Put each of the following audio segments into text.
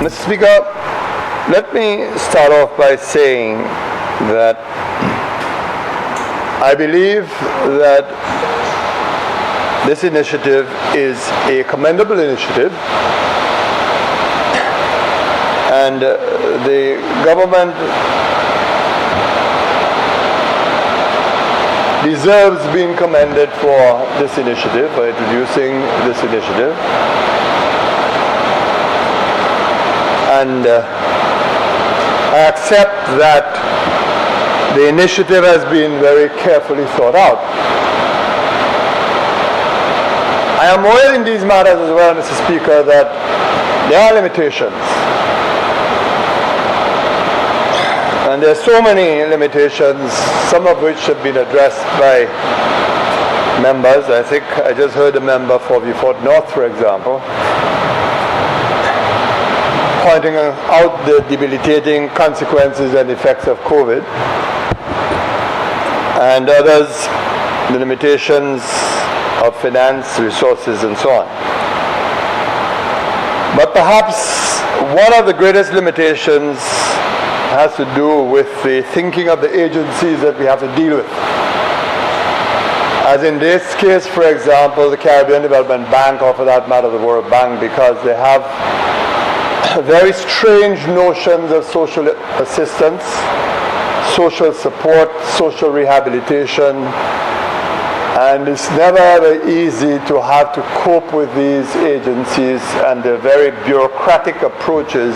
Mr. Speaker, let me start off by saying that I believe that this initiative is a commendable initiative, and the government deserves being commended for this initiative, for introducing this initiative. And I accept that the initiative has been very carefully thought out. I am aware in these matters as well, Mr. Speaker, that there are limitations. And there are so many limitations, some of which have been addressed by members. I think I just heard a member for Fort North, for example, pointing out the debilitating consequences and effects of COVID, and others, the limitations of finance, resources, and so on. But perhaps one of the greatest limitations has to do with the thinking of the agencies that we have to deal with. As in this case, for example, the Caribbean Development Bank, or for that matter, the World Bank, because they have very strange notions of social assistance, social support, social rehabilitation, and it's never ever easy to have to cope with these agencies and their very bureaucratic approaches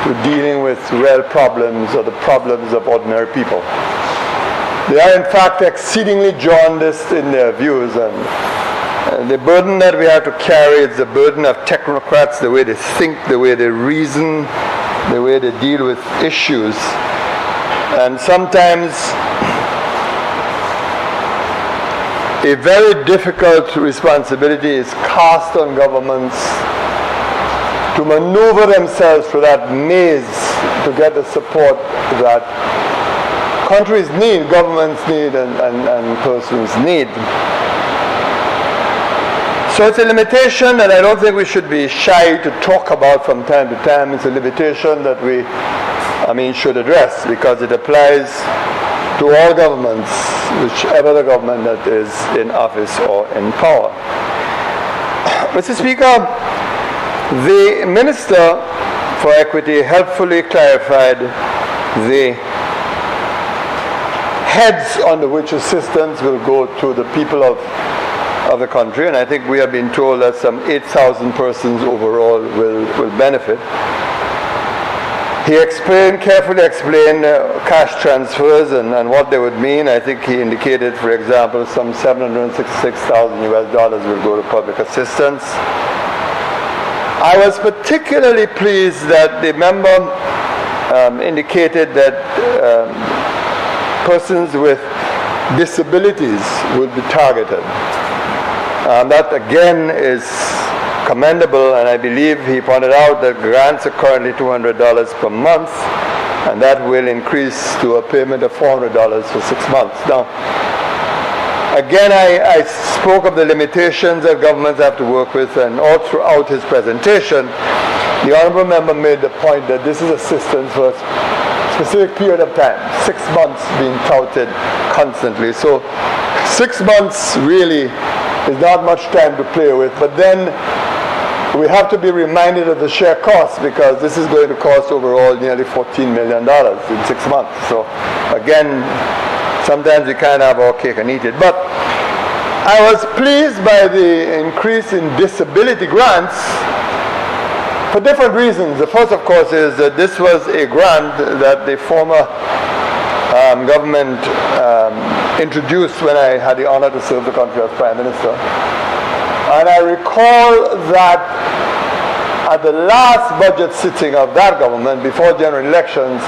to dealing with real problems or the problems of ordinary people. They are in fact exceedingly jaundiced in their views, and the burden that we have to carry is the burden of technocrats, the way they think, the way they reason, the way they deal with issues. And sometimes a very difficult responsibility is cast on governments to maneuver themselves through that maze to get the support that countries need, governments need, and persons need. So it's a limitation that I don't think we should be shy to talk about from time to time. It's a limitation that we, should address, because it applies to all governments, whichever the government that is in office or in power. Mr. Speaker, the Minister for Equity helpfully clarified the heads under which assistance will go to the people of the country, and I think we have been told that some 8,000 persons overall will benefit. He carefully explained cash transfers and what they would mean. I think he indicated, for example, some $766,000 will go to public assistance. I was particularly pleased that the member indicated that persons with disabilities would be targeted. That again is commendable, and I believe he pointed out that grants are currently $200 per month, and that will increase to a payment of $400 for 6 months. Now, again, I spoke of the limitations that governments have to work with, and all throughout his presentation, the honourable member made the point that this is assistance for a specific period of time, 6 months being touted constantly. So 6 months really is not much time to play with, but then we have to be reminded of the sheer cost, because this is going to cost overall nearly $14 million in 6 months. So again, sometimes we can't have our cake and eat it. But I was pleased by the increase in disability grants for different reasons. The first, of course, is that this was a grant that the former government introduced when I had the honor to serve the country as Prime Minister. And I recall that at the last budget sitting of that government, before general elections,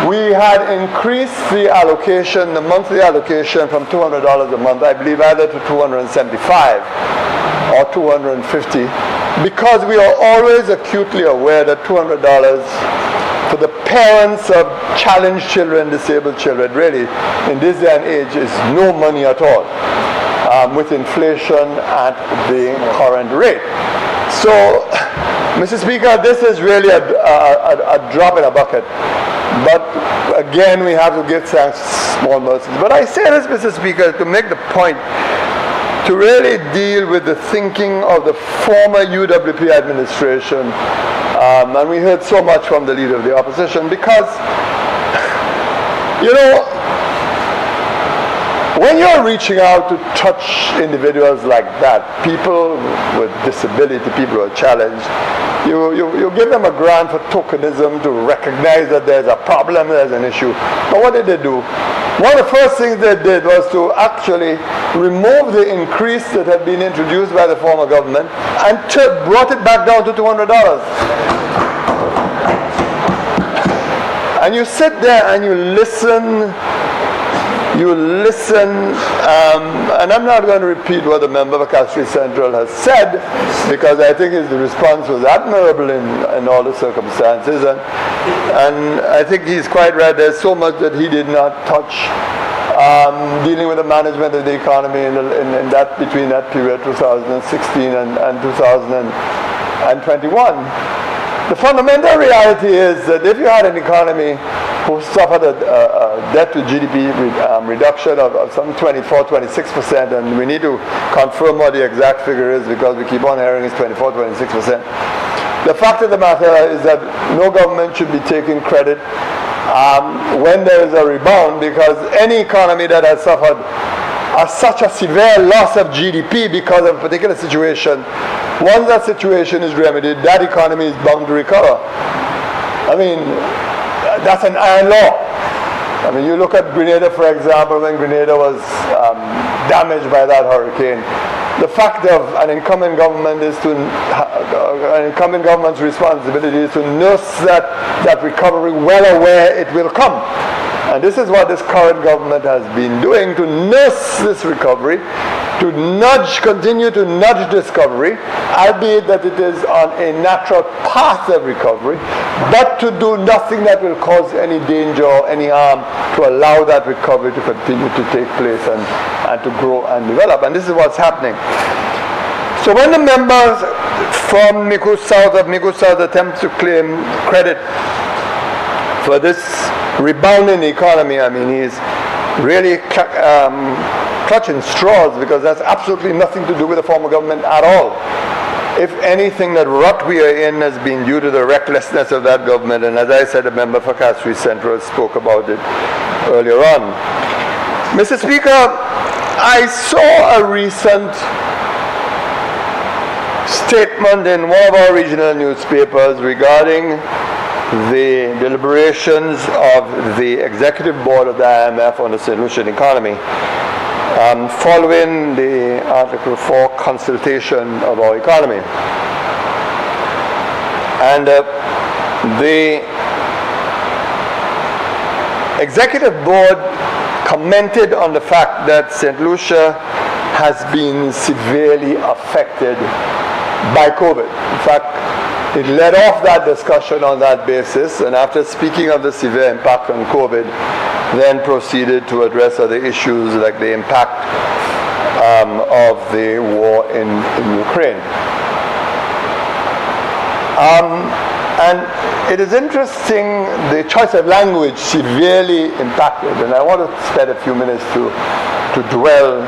we had increased the allocation, the monthly allocation, from $200 a month, I believe, either to $275 or $250, because we are always acutely aware that $200 for the parents of challenged children, disabled children, really, in this day and age, is no money at all. with inflation at the current rate. So, Mr. Speaker, this is really a drop in a bucket. But again, we have to give thanks to small mercies. But I say this, Mr. Speaker, to make the point, to really deal with the thinking of the former UWP administration. And we heard so much from the leader of the opposition because, you know, when you're reaching out to touch individuals like that, people with disability, people who are challenged, you give them a grant for tokenism to recognize that there's a problem, there's an issue. But what did they do? One of the first things they did was to actually remove the increase that had been introduced by the former government and brought it back down to $200. And you sit there and you listen, and I'm not going to repeat what the member of Castries Central has said, because I think the response was admirable in all the circumstances, and I think he's quite right. There's so much that he did not touch, dealing with the management of the economy in that between that period, 2016 and 2021. The fundamental reality is that if you had an economy who suffered a debt to GDP reduction of some 24-26%, and we need to confirm what the exact figure is because we keep on hearing it's 24-26%. The fact of the matter is that no government should be taking credit when there is a rebound, because any economy that has suffered such a severe loss of GDP because of a particular situation, once that situation is remedied, that economy is bound to recover. I mean, that's an iron law. I mean, you look at Grenada, for example, when Grenada was damaged by that hurricane. The fact of an incumbent government is an incumbent government's responsibility is to nurse that recovery, well aware it will come. And this is what this current government has been doing, to nurse this recovery, to continue to nudge discovery, albeit that it is on a natural path of recovery, but to do nothing that will cause any danger or any harm to allow that recovery to continue to take place and to grow and develop. And this is what's happening. So when the members from Micoud South attempt to claim credit for this rebounding economy, I mean, he's really clutching straws, because that's absolutely nothing to do with the former government at all. If anything, that rut we are in has been due to the recklessness of that government, and as I said, a member for Castries Central spoke about it earlier on. Mr. Speaker, I saw a recent statement in one of our regional newspapers regarding the deliberations of the executive board of the IMF on the St. Lucian economy, following the Article 4 consultation of our economy. And the executive board commented on the fact that St. Lucia has been severely affected by COVID. In fact, it led off that discussion on that basis, and after speaking of the severe impact on COVID, then proceeded to address other issues like the impact of the war in Ukraine. And it is interesting, the choice of language severely impacted, and I want to spend a few minutes to dwell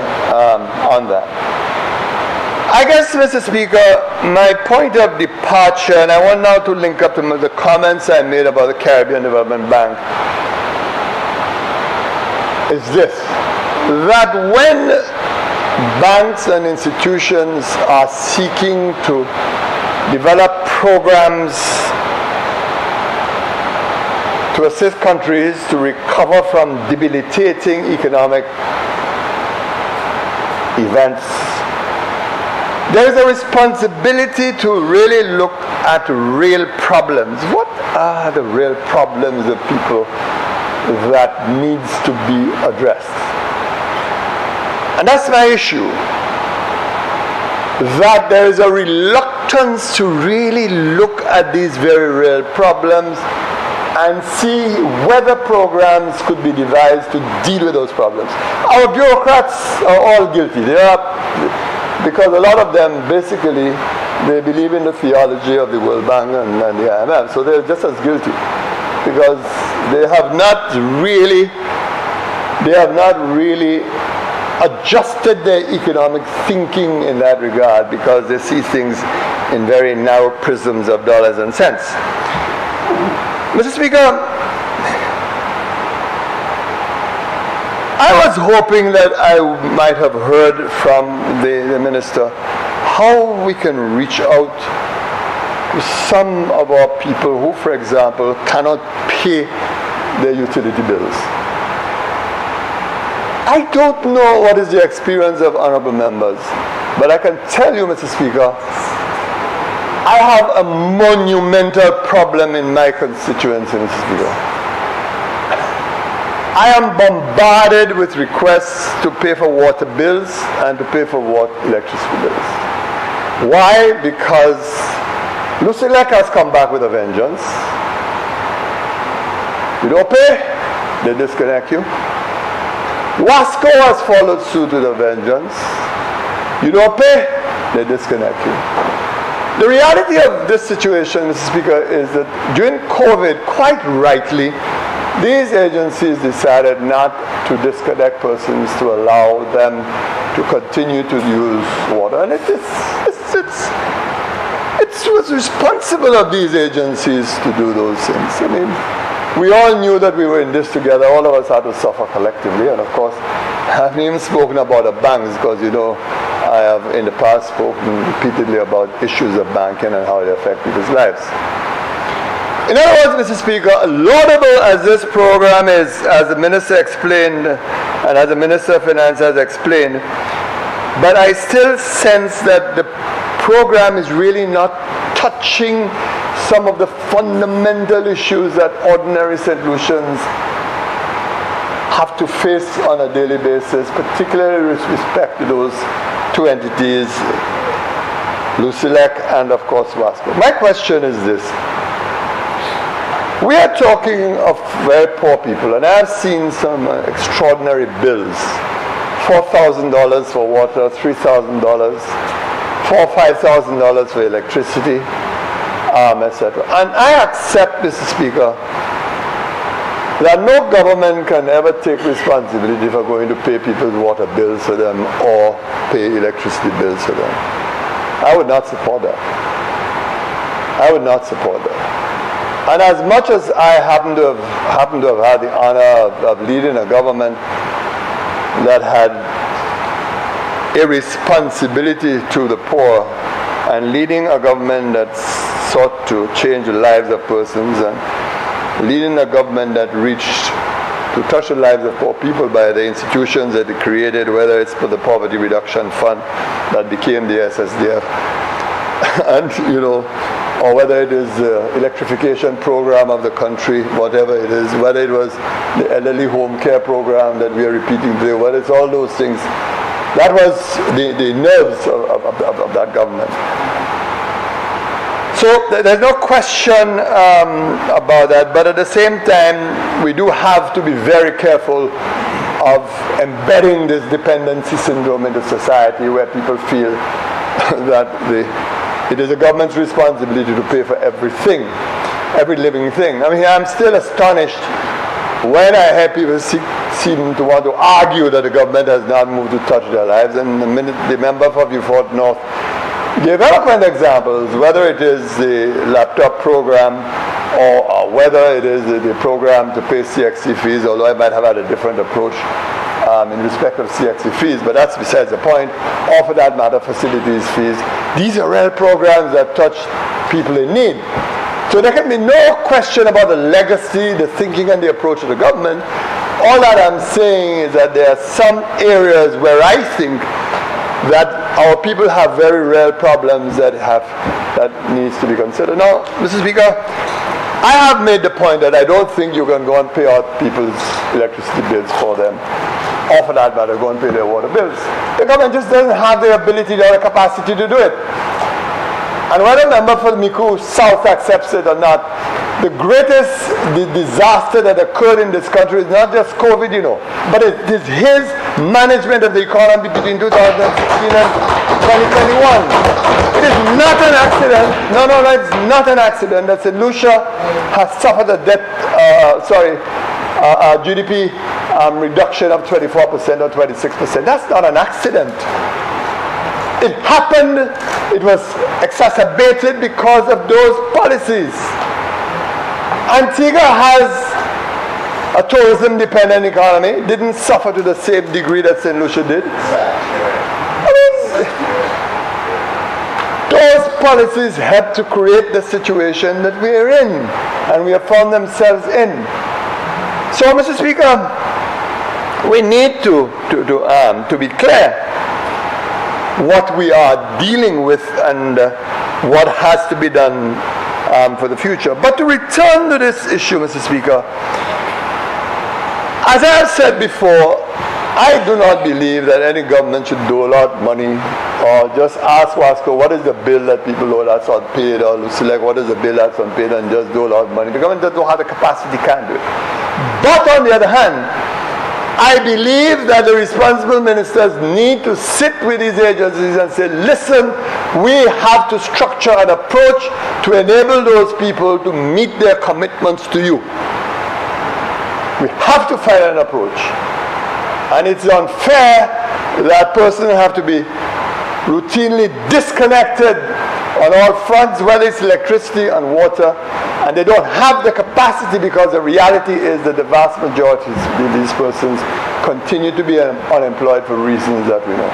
on that. I guess, Mr. Speaker, my point of departure, and I want now to link up to the comments I made about the Caribbean Development Bank, is this: that when banks and institutions are seeking to develop programs to assist countries to recover from debilitating economic events, there is a responsibility to really look at real problems. What are the real problems of people that needs to be addressed? And that's my issue. That there is a reluctance to really look at these very real problems and see whether programs could be devised to deal with those problems. Our bureaucrats are all guilty. They are, because a lot of them basically, they believe in the theology of the World Bank and the IMF, so they're just as guilty, because they have not really adjusted their economic thinking in that regard, because they see things in very narrow prisms of dollars and cents. Mr. Speaker, I was hoping that I might have heard from the minister how we can reach out to some of our people who, for example, cannot pay their utility bills. I don't know what is the experience of honorable members, but I can tell you, Mr. Speaker, I have a monumental problem in my constituency, Mr. Speaker. I am bombarded with requests to pay for water bills and to pay for electricity bills. Why? Because Lucilec has come back with a vengeance. You don't pay, they disconnect you. Wasco has followed suit with a vengeance. You don't pay, they disconnect you. The reality of this situation, Mr. Speaker, is that during COVID, quite rightly, these agencies decided not to disconnect persons to allow them to continue to use water. And it was responsible of these agencies to do those things. I mean, we all knew that we were in this together. All of us had to suffer collectively. And of course, I haven't even spoken about the banks, because, you know, I have in the past spoken repeatedly about issues of banking and how they affect people's lives. In other words, Mr. Speaker, laudable as this program is, as the Minister explained, and as the Minister of Finance has explained, but I still sense that the program is really not touching some of the fundamental issues that ordinary St. Lucians have to face on a daily basis, particularly with respect to those two entities, Lucilec and, of course, Wasco. My question is this. We are talking of very poor people, and I've seen some extraordinary bills. $4,000 for water, $3,000, $4,000 or $5,000 for electricity, etc. And I accept, Mr. Speaker, that no government can ever take responsibility for going to pay people's water bills for them or pay electricity bills for them. I would not support that. I would not support that. And as much as I happen to have had the honor of leading a government that had a responsibility to the poor, and leading a government that sought to change the lives of persons, and leading a government that reached to touch the lives of poor people by the institutions that it created, whether it's for the Poverty Reduction Fund that became the SSDF, and, you know, or whether it is the electrification program of the country, whatever it is, whether it was the elderly home care program that we are repeating today, whether it's all those things. That was the nerves of that government. So there's no question about that, but at the same time, we do have to be very careful of embedding this dependency syndrome into society, where people feel that it is the government's responsibility to pay for everything, every living thing. I mean, I'm still astonished when I hear people seem to want to argue that the government has not moved to touch their lives, and the member for Beaufort North gave eloquent examples, whether it is the laptop program or whether it is the program to pay CXC fees, although I might have had a different approach in respect of CXC fees, but that's besides the point, or for that matter, facilities fees. These are real programs that touch people in need. So there can be no question about the legacy, the thinking, and the approach of the government. All that I'm saying is that there are some areas where I think that our people have very real problems that needs to be considered. Now, Mr. Speaker, I have made the point that I don't think you can go and pay out people's electricity bills for them, or for that matter, go and pay their water bills. The government just doesn't have the ability or the capacity to do it. And whether a member for Miku South accepts it or not, the greatest disaster that occurred in this country is not just COVID, but it is his management of the economy between 2016 and 2021. It is not an accident. No, it's not an accident that St. Lucia has suffered a GDP reduction of 24% or 26%. That's not an accident. It happened, it was exacerbated because of those policies. Antigua has a tourism-dependent economy, didn't suffer to the same degree that St. Lucia did. Those policies helped to create the situation that we are in, and we have found themselves in. So, Mr. Speaker, we need to be clear what we are dealing with and what has to be done for the future. But to return to this issue, Mr. Speaker, as I have said before, I do not believe that any government should dole out money or just ask Wasco, what is the bill that people owe that's unpaid, or select what is the bill that's unpaid and just dole out money. The government doesn't have the capacity, can't do it. But on the other hand, I believe that the responsible ministers need to sit with these agencies and say, listen, we have to structure an approach to enable those people to meet their commitments to you. We have to find an approach. And it's unfair that person have to be routinely disconnected on all fronts, whether it's electricity and water, and they don't have the capacity, because the reality is that the vast majority of these persons continue to be unemployed for reasons that we know.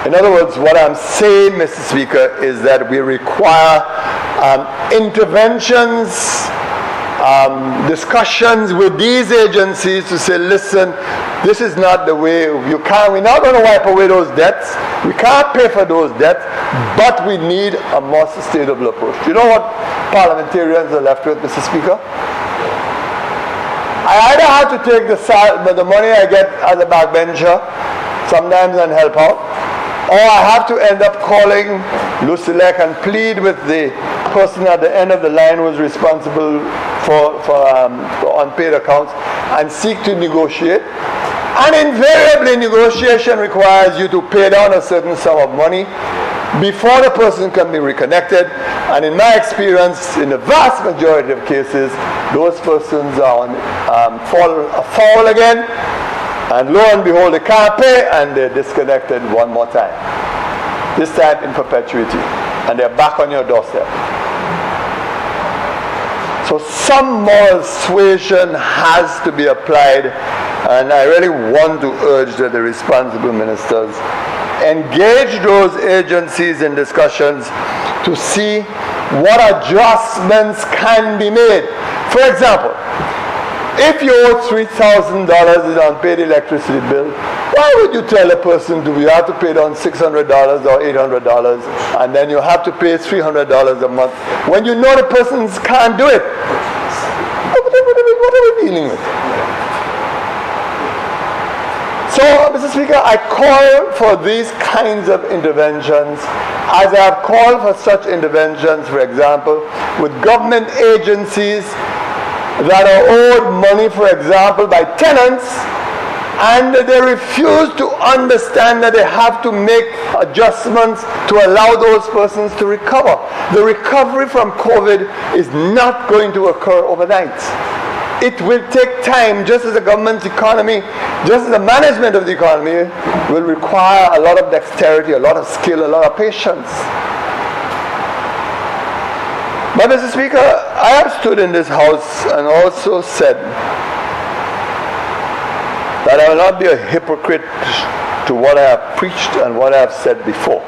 In other words, what I'm saying, Mr. Speaker, is that we require interventions, discussions with these agencies to say, listen, this is not the way. We're not going to wipe away those debts. We can't pay for those debts, but we need a more sustainable approach. You know what parliamentarians are left with, Mr. Speaker? I either have to take the money I get as a backbencher sometimes and help out, or I have to end up calling Lucilec and plead with the person at the end of the line who is responsible for unpaid accounts and seek to negotiate. And invariably, negotiation requires you to pay down a certain sum of money before the person can be reconnected. And in my experience, in the vast majority of cases, those persons are fall foul again, and lo and behold, they can't pay, and they're disconnected one more time. This time in perpetuity, and they're back on your doorstep. So some moral suasion has to be applied, and I really want to urge that the responsible ministers engage those agencies in discussions to see what adjustments can be made. For example, if you owe $3,000 in unpaid electricity bill, why would you tell a person you have to pay down $600 or $800 and then you have to pay $300 a month when you know the person can't do it? What are we dealing with? So, Mr. Speaker, I call for these kinds of interventions, as I have called for such interventions, for example, with government agencies that are owed money, for example, by tenants, and they refuse to understand that they have to make adjustments to allow those persons to recover. The recovery from COVID is not going to occur overnight. It will take time, just as the government's economy, just as the management of the economy will require a lot of dexterity, a lot of skill, a lot of patience. But Mr. Speaker, I have stood in this House and also said that I will not be a hypocrite to what I have preached and what I have said before.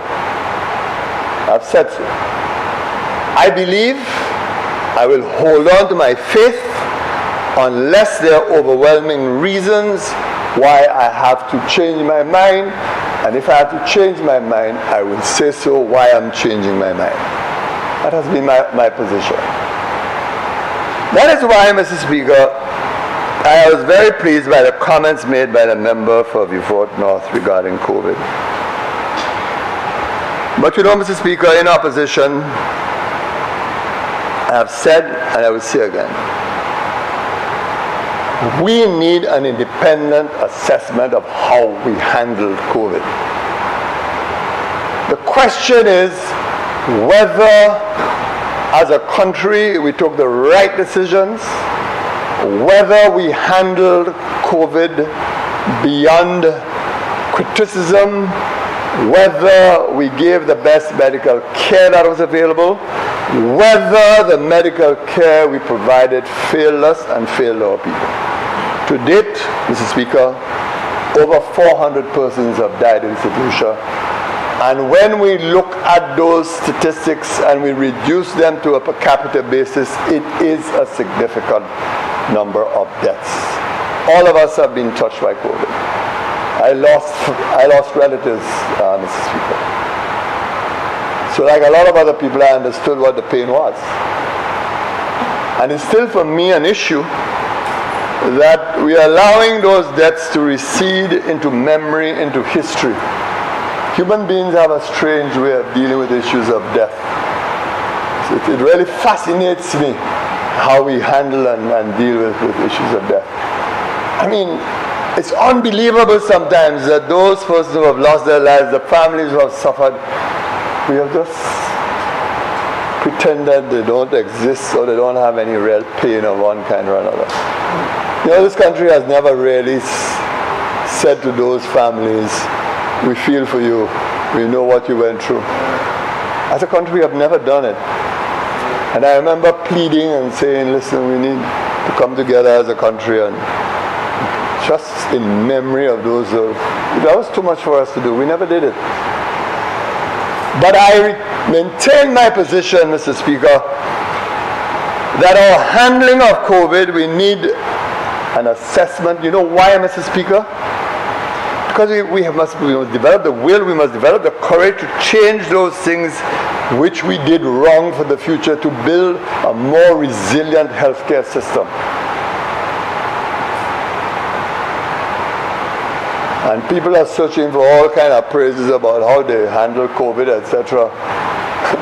I've said so. I believe I will hold on to my faith unless there are overwhelming reasons why I have to change my mind. And if I have to change my mind, I will say so why I'm changing my mind. That has been my position. That is why, Mr. Speaker, I was very pleased by the comments made by the member for Beaufort North regarding COVID. But you know, Mr. Speaker, in opposition, I have said, and I will say again, we need an independent assessment of how we handled COVID. The question is whether, as a country, we took the right decisions, whether we handled COVID beyond criticism, whether we gave the best medical care that was available, whether the medical care we provided failed us and failed our people. To date, Mr. Speaker, over 400 persons have died in St. Lucia. And when we look at those statistics and we reduce them to a per capita basis, it is a significant number of deaths. All of us have been touched by COVID. I lost relatives, Mr. Speaker. So like a lot of other people, I understood what the pain was. And it's still for me an issue that we are allowing those deaths to recede into memory, into history. Human beings have a strange way of dealing with issues of death. It really fascinates me how we handle and deal with issues of death. I mean, it's unbelievable sometimes that those persons who have lost their lives, the families who have suffered, we have just pretended they don't exist or they don't have any real pain of one kind or another. You know, this country has never really said to those families, we feel for you, we know what you went through. As a country, we have never done it. And I remember pleading and saying, listen, we need to come together as a country and just in memory of those that was too much for us to do. We never did it. But I maintain my position, Mr. Speaker, that our handling of COVID, we need an assessment. You know why, Mr. Speaker? Because we must develop the will, we must develop the courage to change those things which we did wrong for the future, to build a more resilient healthcare system. And people are searching for all kinds of praises about how they handle COVID, etc.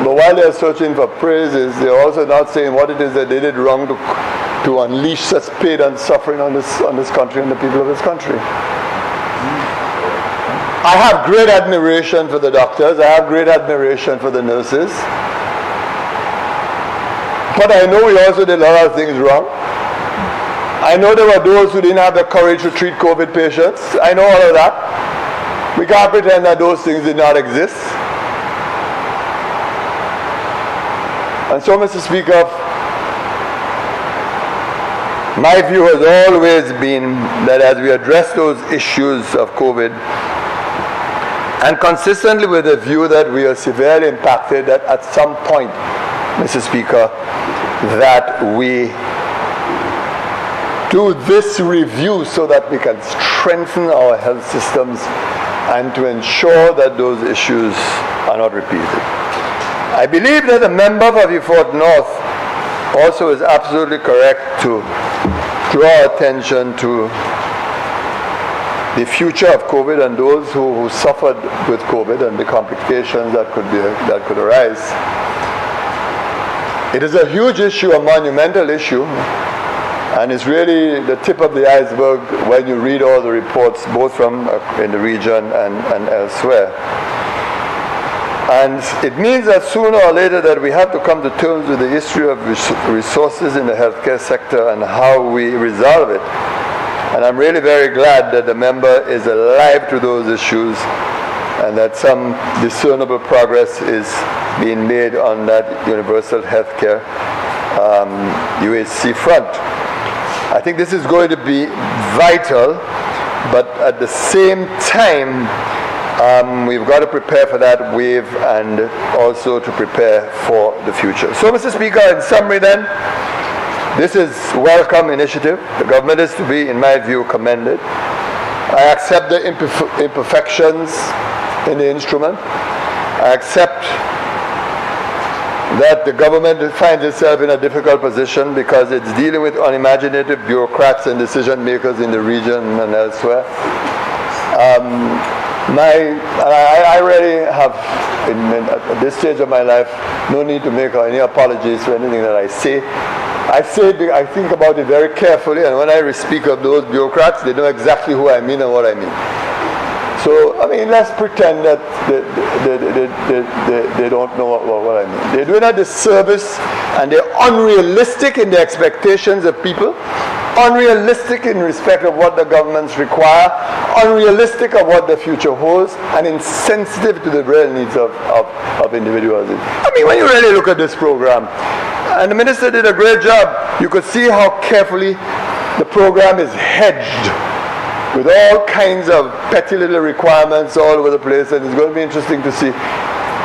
But while they're searching for praises, they're also not saying what it is that they did wrong to unleash such pain and suffering on this country and the people of this country. I have great admiration for the doctors. I have great admiration for the nurses. But I know we also did a lot of things wrong. I know there were those who didn't have the courage to treat COVID patients. I know all of that. We can't pretend that those things did not exist. And so, Mr. Speaker, my view has always been that as we address those issues of COVID, and consistently with the view that we are severely impacted, that at some point, Mr. Speaker, that we do this review so that we can strengthen our health systems and to ensure that those issues are not repeated. I believe that the member for Beaufort North also is absolutely correct to draw attention to the future of COVID and those who suffered with COVID and the complications that could arise. It is a huge issue, a monumental issue, and it's really the tip of the iceberg when you read all the reports, both from in the region and elsewhere. And it means that sooner or later that we have to come to terms with the history of resources in the healthcare sector and how we resolve it. And I'm really very glad that the member is alive to those issues and that some discernible progress is being made on that universal healthcare UHC front. I think this is going to be vital, but at the same time, we've got to prepare for that wave and also to prepare for the future. So, Mr. Speaker, in summary then, this is a welcome initiative. The government is to be, in my view, commended. I accept the imperfections in the instrument. I accept that the government finds itself in a difficult position because it's dealing with unimaginative bureaucrats and decision makers in the region and elsewhere. I really have at this stage of my life, no need to make any apologies for anything that I say. I think about it very carefully, and when I speak of those bureaucrats, they know exactly who I mean and what I mean. So, I mean, let's pretend that they don't know what I mean. They're doing a disservice, and they're unrealistic in their expectations of people, unrealistic in respect of what the governments require, unrealistic of what the future holds, and insensitive to the real needs of individuals. I mean, when you really look at this program, and the minister did a great job, you could see how carefully the program is hedged with all kinds of petty little requirements all over the place, and it's going to be interesting to see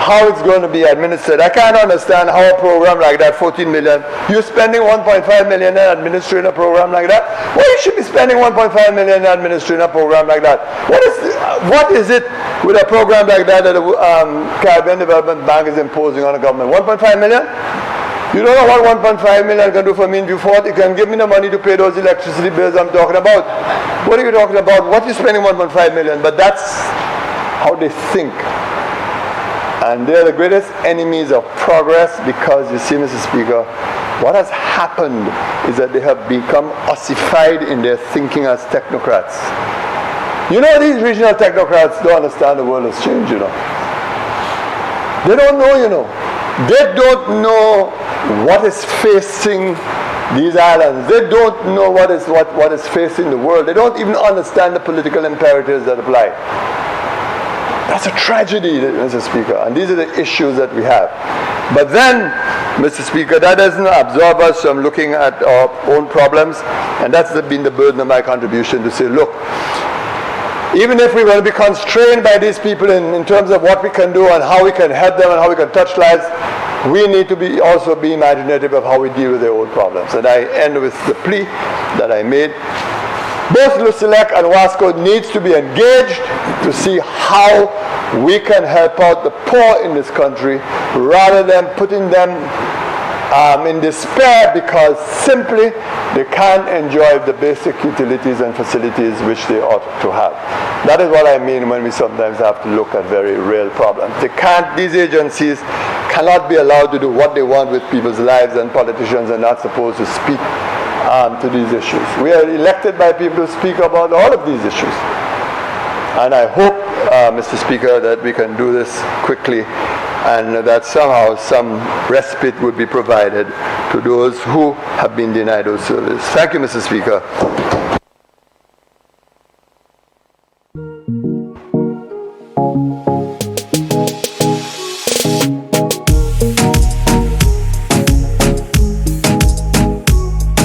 how it's going to be administered. I can't understand how a program like that, 14 million, you're spending 1.5 million in administering a program like that? Why you should be spending 1.5 million in administering a program like that? What is it with a program like that that the Caribbean Development Bank is imposing on the government? 1.5 million? You don't know what 1.5 million can do for me before it can give me the money to pay those electricity bills I'm talking about. What are you talking about? What are you spending 1.5 million? But that's how they think. And they're the greatest enemies of progress because, you see, Mr. Speaker, what has happened is that they have become ossified in their thinking as technocrats. You know, these regional technocrats don't understand the world has changed, you know. They don't know, you know. They don't know what is facing these islands. They don't know what is facing the world. They don't even understand the political imperatives that apply. That's a tragedy, Mr. Speaker, and these are the issues that we have. But then, Mr. Speaker, that doesn't absolve us from looking at our own problems, and that's been the burden of my contribution to say, look, even if we will be constrained by these people in terms of what we can do and how we can help them and how we can touch lives, we need to also be imaginative of how we deal with their own problems. And I end with the plea that I made. Both Lusilek and Wasco needs to be engaged to see how we can help out the poor in this country rather than putting them in despair because simply they can't enjoy the basic utilities and facilities which they ought to have. That is what I mean when we sometimes have to look at very real problems. These agencies cannot be allowed to do what they want with people's lives, and politicians are not supposed to speak to these issues. We are elected by people to speak about all of these issues. And I hope, Mr. Speaker, that we can do this quickly and that somehow some respite would be provided to those who have been denied those services. Thank you, Mr. Speaker.